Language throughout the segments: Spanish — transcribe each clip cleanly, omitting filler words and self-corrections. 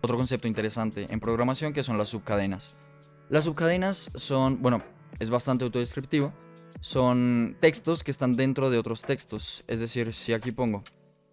otro concepto interesante en programación que son las subcadenas. Las subcadenas son, bueno, es bastante autodescriptivo. Son textos que están dentro de otros textos. Es decir, si aquí pongo,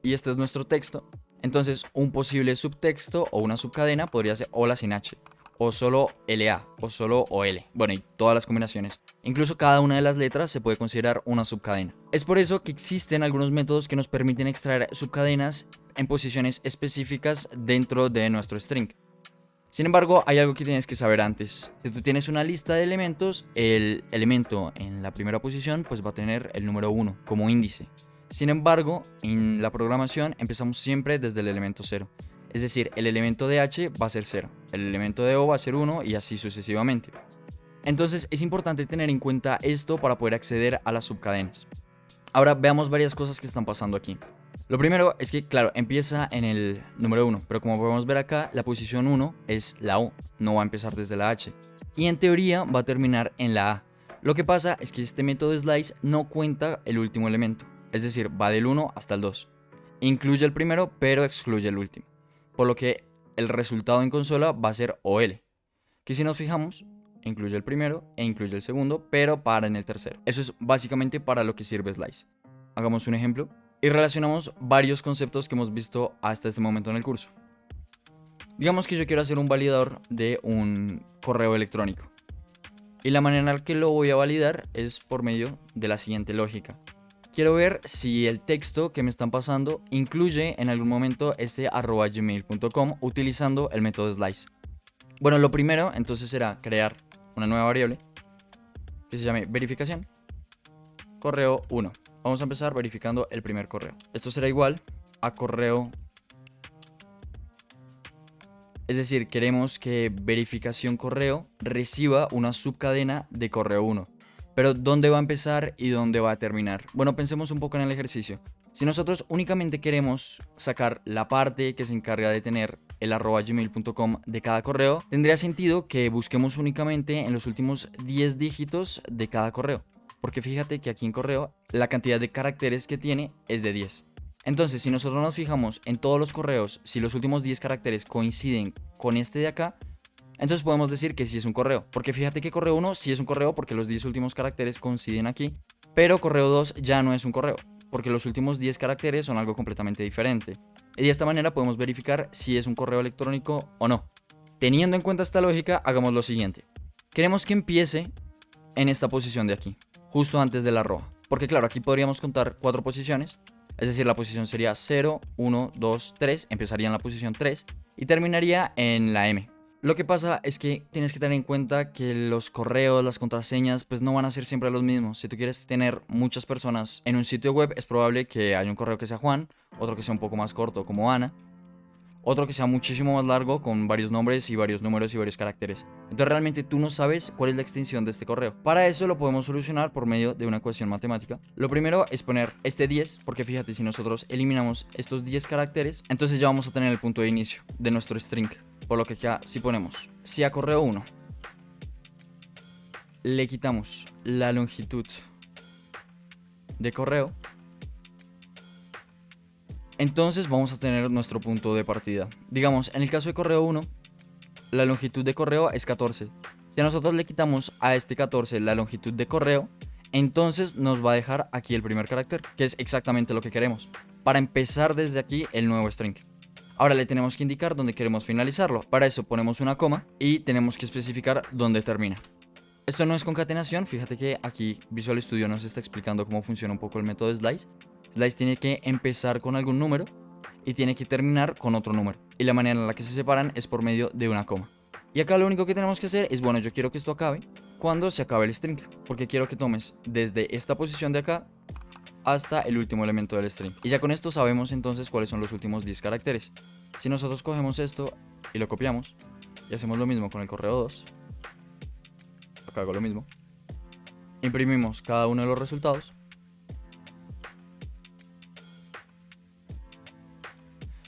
y este es nuestro texto, entonces un posible subtexto o una subcadena podría ser hola sin H, o solo LA, o solo OL. Bueno, y todas las combinaciones. Incluso cada una de las letras se puede considerar una subcadena. Es por eso que existen algunos métodos que nos permiten extraer subcadenas en posiciones específicas dentro de nuestro string. Sin embargo, hay algo que tienes que saber antes. Si tú tienes una lista de elementos, el elemento en la primera posición pues va a tener el número 1 como índice. Sin embargo, en la programación empezamos siempre desde el elemento 0. Es decir, el elemento de H va a ser 0, el elemento de O va a ser 1 y así sucesivamente. Entonces es importante tener en cuenta esto para poder acceder a las subcadenas. Ahora veamos varias cosas que están pasando aquí. Lo primero es que, claro, empieza en el número 1, pero como podemos ver acá, la posición 1 es la O, no va a empezar desde la H. Y en teoría va a terminar en la A. Lo que pasa es que este método slice no cuenta el último elemento, es decir, va del 1 hasta el 2. Incluye el primero, pero excluye el último. Por lo que el resultado en consola va a ser OL, que si nos fijamos, incluye el primero e incluye el segundo, pero para en el tercero. Eso es básicamente para lo que sirve slice. Hagamos un ejemplo y relacionamos varios conceptos que hemos visto hasta este momento en el curso. Digamos que yo quiero hacer un validador de un correo electrónico. Y la manera en la que lo voy a validar es por medio de la siguiente lógica. Quiero ver si el texto que me están pasando incluye en algún momento este @gmail.com utilizando el método slice. Bueno, lo primero entonces será crear una nueva variable que se llame verificación correo 1. Vamos a empezar verificando el primer correo. Esto será igual a correo. Es decir, queremos que verificación correo reciba una subcadena de correo 1. Pero ¿dónde va a empezar y dónde va a terminar? Bueno, pensemos un poco en el ejercicio. Si nosotros únicamente queremos sacar la parte que se encarga de tener el @gmail.com de cada correo, tendría sentido que busquemos únicamente en los últimos 10 dígitos de cada correo. Porque fíjate que aquí en correo la cantidad de caracteres que tiene es de 10. Entonces, si nosotros nos fijamos en todos los correos, si los últimos 10 caracteres coinciden con este de acá, entonces podemos decir que sí es un correo. Porque fíjate que correo 1 sí es un correo porque los 10 últimos caracteres coinciden aquí. Pero correo 2 ya no es un correo, porque los últimos 10 caracteres son algo completamente diferente. Y de esta manera podemos verificar si es un correo electrónico o no. Teniendo en cuenta esta lógica, hagamos lo siguiente. Queremos que empiece en esta posición de aquí, justo antes de la arroba. Porque claro, aquí podríamos contar 4 posiciones. Es decir, la posición sería 0, 1, 2, 3. Empezaría en la posición 3 y terminaría en la M. Lo que pasa es que tienes que tener en cuenta que los correos, las contraseñas, pues no van a ser siempre los mismos. Si tú quieres tener muchas personas en un sitio web, es probable que haya un correo que sea Juan, otro que sea un poco más corto como Ana, otro que sea muchísimo más largo con varios nombres y varios números y varios caracteres. Entonces realmente tú no sabes cuál es la extensión de este correo. Para eso lo podemos solucionar por medio de una ecuación matemática. Lo primero es poner este 10, porque fíjate, si nosotros eliminamos estos 10 caracteres, entonces ya vamos a tener el punto de inicio de nuestro string. Por lo que acá si ponemos, si a correo 1 le quitamos la longitud de correo, entonces vamos a tener nuestro punto de partida. Digamos, en el caso de correo 1, la longitud de correo es 14. Si nosotros le quitamos a este 14 la longitud de correo, entonces nos va a dejar aquí el primer carácter, que es exactamente lo que queremos, para empezar desde aquí el nuevo string. Ahora le tenemos que indicar dónde queremos finalizarlo. Para eso ponemos una coma y tenemos que especificar dónde termina. Esto no es concatenación, fíjate que aquí Visual Studio nos está explicando cómo funciona un poco el método slice. Slice tiene que empezar con algún número y tiene que terminar con otro número. Y la manera en la que se separan es por medio de una coma. Y acá lo único que tenemos que hacer es, bueno, yo quiero que esto acabe cuando se acabe el string, porque quiero que tomes desde esta posición de acá hasta el último elemento del string. Y ya con esto sabemos entonces cuáles son los últimos 10 caracteres. Si nosotros cogemos esto y lo copiamos y hacemos lo mismo con el correo 2, acá hago lo mismo, imprimimos cada uno de los resultados,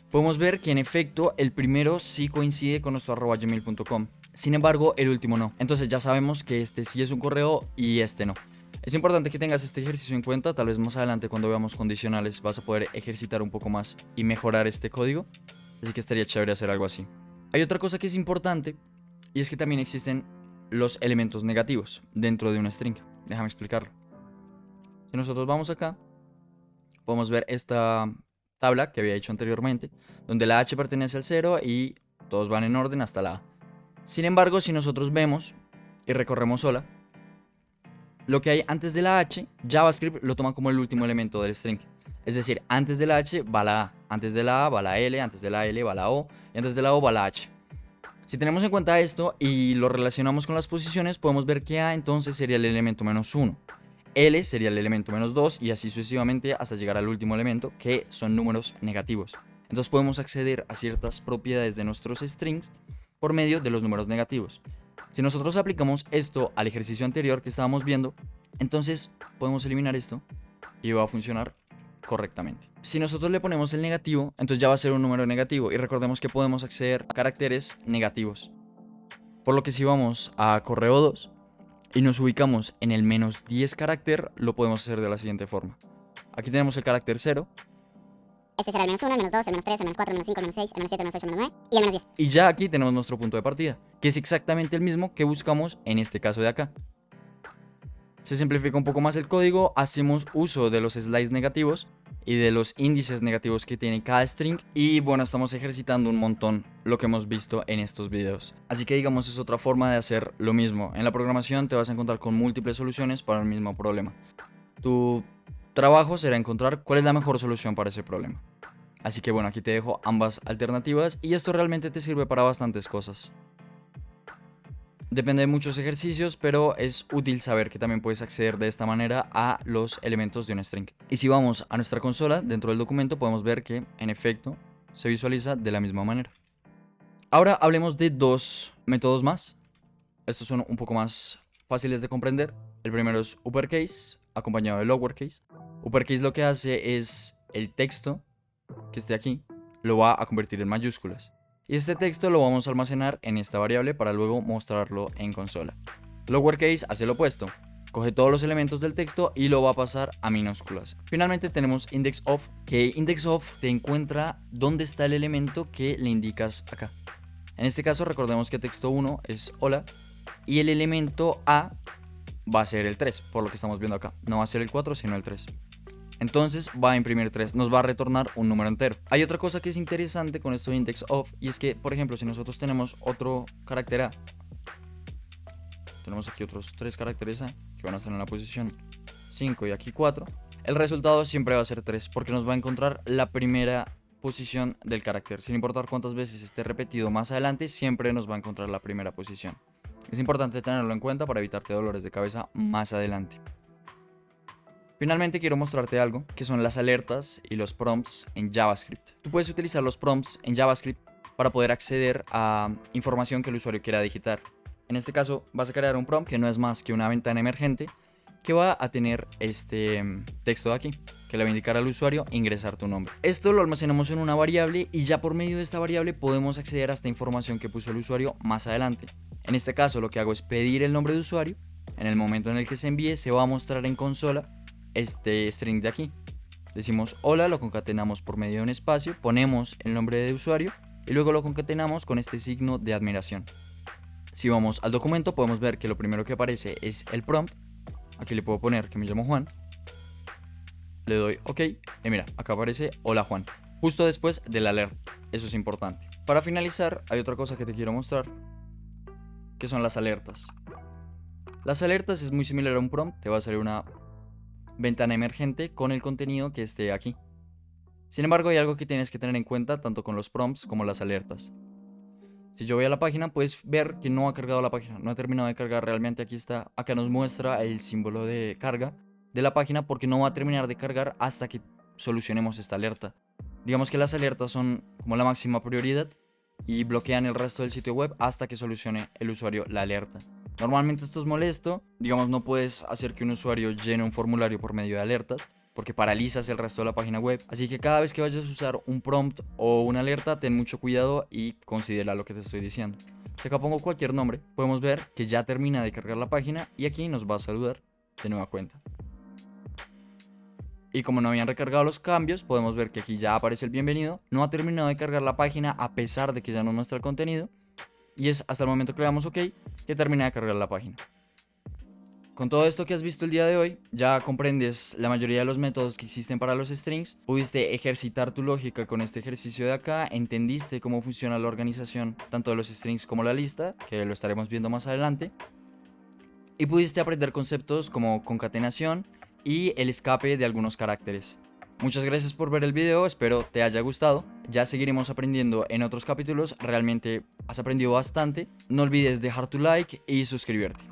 podemos ver que en efecto el primero sí coincide con nuestro @gmail.com. Sin embargo, el último no. Entonces ya sabemos que este sí es un correo y este no. Es importante que tengas este ejercicio en cuenta. Tal vez más adelante cuando veamos condicionales vas a poder ejercitar un poco más y mejorar este código. Así que estaría chévere hacer algo así. Hay otra cosa que es importante y es que también existen los elementos negativos dentro de una string. Déjame explicarlo. Si nosotros vamos acá, podemos ver esta tabla que había hecho anteriormente, donde la h pertenece al 0 y todos van en orden hasta la a. Sin embargo, si nosotros vemos y recorremos sola, lo que hay antes de la h, JavaScript lo toma como el último elemento del string. Es decir, antes de la h va la a, antes de la a va la l, antes de la l va la o y antes de la o va la h. Si tenemos en cuenta esto y lo relacionamos con las posiciones, podemos ver que a entonces sería el elemento -1. L sería el elemento -2 y así sucesivamente hasta llegar al último elemento, que son números negativos. Entonces podemos acceder a ciertas propiedades de nuestros strings por medio de los números negativos. Si nosotros aplicamos esto al ejercicio anterior que estábamos viendo, entonces podemos eliminar esto y va a funcionar correctamente. Si nosotros le ponemos el negativo, entonces ya va a ser un número negativo y recordemos que podemos acceder a caracteres negativos. Por lo que si vamos a correo 2 y nos ubicamos en el -10 carácter, lo podemos hacer de la siguiente forma. Aquí tenemos el carácter 0. Este será el -1, el -2, el -3, el -4, el -5, el -6, el -7, el -8, el -9 y el -10. Y ya aquí tenemos nuestro punto de partida, que es exactamente el mismo que buscamos en este caso de acá. Se simplifica un poco más el código, hacemos uso de los slices negativos y de los índices negativos que tiene cada string y bueno, estamos ejercitando un montón lo que hemos visto en estos videos. Así que digamos es otra forma de hacer lo mismo. En la programación te vas a encontrar con múltiples soluciones para el mismo problema. Tu trabajo será encontrar cuál es la mejor solución para ese problema. Así que bueno, aquí te dejo ambas alternativas y esto realmente te sirve para bastantes cosas. Depende de muchos ejercicios, pero es útil saber que también puedes acceder de esta manera a los elementos de un string. Y si vamos a nuestra consola, dentro del documento podemos ver que, en efecto, se visualiza de la misma manera. Ahora hablemos de dos métodos más. Estos son un poco más fáciles de comprender. El primero es uppercase, acompañado de lowercase. Uppercase lo que hace es el texto que esté aquí, lo va a convertir en mayúsculas. Y este texto lo vamos a almacenar en esta variable para luego mostrarlo en consola. Lowercase hace lo opuesto. Coge todos los elementos del texto y lo va a pasar a minúsculas. Finalmente tenemos indexOf, que indexOf te encuentra dónde está el elemento que le indicas acá. En este caso recordemos que texto 1 es hola y el elemento A va a ser el 3, por lo que estamos viendo acá. No va a ser el 4 sino el 3. Entonces va a imprimir 3, nos va a retornar un número entero. Hay otra cosa que es interesante con esto de indexOf y es que, por ejemplo, si nosotros tenemos otro carácter A, tenemos aquí otros 3 caracteres A que van a estar en la posición 5 y aquí 4, el resultado siempre va a ser 3 porque nos va a encontrar la primera posición del carácter. Sin importar cuántas veces esté repetido más adelante, siempre nos va a encontrar la primera posición. Es importante tenerlo en cuenta para evitarte dolores de cabeza más adelante. Finalmente quiero mostrarte algo, que son las alertas y los prompts en JavaScript. Tú puedes utilizar los prompts en JavaScript para poder acceder a información que el usuario quiera digitar. En este caso vas a crear un prompt que no es más que una ventana emergente que va a tener este texto de aquí, que le va a indicar al usuario ingresar tu nombre. Esto lo almacenamos en una variable y ya por medio de esta variable podemos acceder a esta información que puso el usuario más adelante. En este caso lo que hago es pedir el nombre de usuario. En el momento en el que se envíe se va a mostrar en consola este string de aquí. Decimos hola, lo concatenamos por medio de un espacio, ponemos el nombre de usuario y luego lo concatenamos con este signo de admiración. Si vamos al documento podemos ver que lo primero que aparece es el prompt. Aquí le puedo poner que me llamo Juan, le doy OK y mira, acá aparece hola Juan, justo después del alert. Eso es importante. Para finalizar hay otra cosa que te quiero mostrar, que son las alertas. Las alertas es muy similar a un prompt, te va a salir una ventana emergente con el contenido que esté aquí. Sin embargo, hay algo que tienes que tener en cuenta tanto con los prompts como las alertas. Si yo voy a la página, puedes ver que no ha cargado la página, no ha terminado de cargar realmente. Aquí está, acá nos muestra el símbolo de carga de la página porque no va a terminar de cargar hasta que solucionemos esta alerta. Digamos que las alertas son como la máxima prioridad y bloquean el resto del sitio web hasta que solucione el usuario la alerta. Normalmente esto es molesto, digamos no puedes hacer que un usuario llene un formulario por medio de alertas porque paralizas el resto de la página web, así que cada vez que vayas a usar un prompt o una alerta ten mucho cuidado y considera lo que te estoy diciendo. Si acá pongo cualquier nombre, podemos ver que ya termina de cargar la página y aquí nos va a saludar de nueva cuenta. Y como no habían recargado los cambios, podemos ver que aquí ya aparece el bienvenido. No ha terminado de cargar la página a pesar de que ya nos muestra el contenido. Y es hasta el momento que le damos OK que termina de cargar la página. Con todo esto que has visto el día de hoy, ya comprendes la mayoría de los métodos que existen para los strings, pudiste ejercitar tu lógica con este ejercicio de acá, entendiste cómo funciona la organización tanto de los strings como la lista, que lo estaremos viendo más adelante, y pudiste aprender conceptos como concatenación y el escape de algunos caracteres. Muchas gracias por ver el video, espero te haya gustado. Ya seguiremos aprendiendo en otros capítulos, realmente has aprendido bastante. No olvides dejar tu like y suscribirte.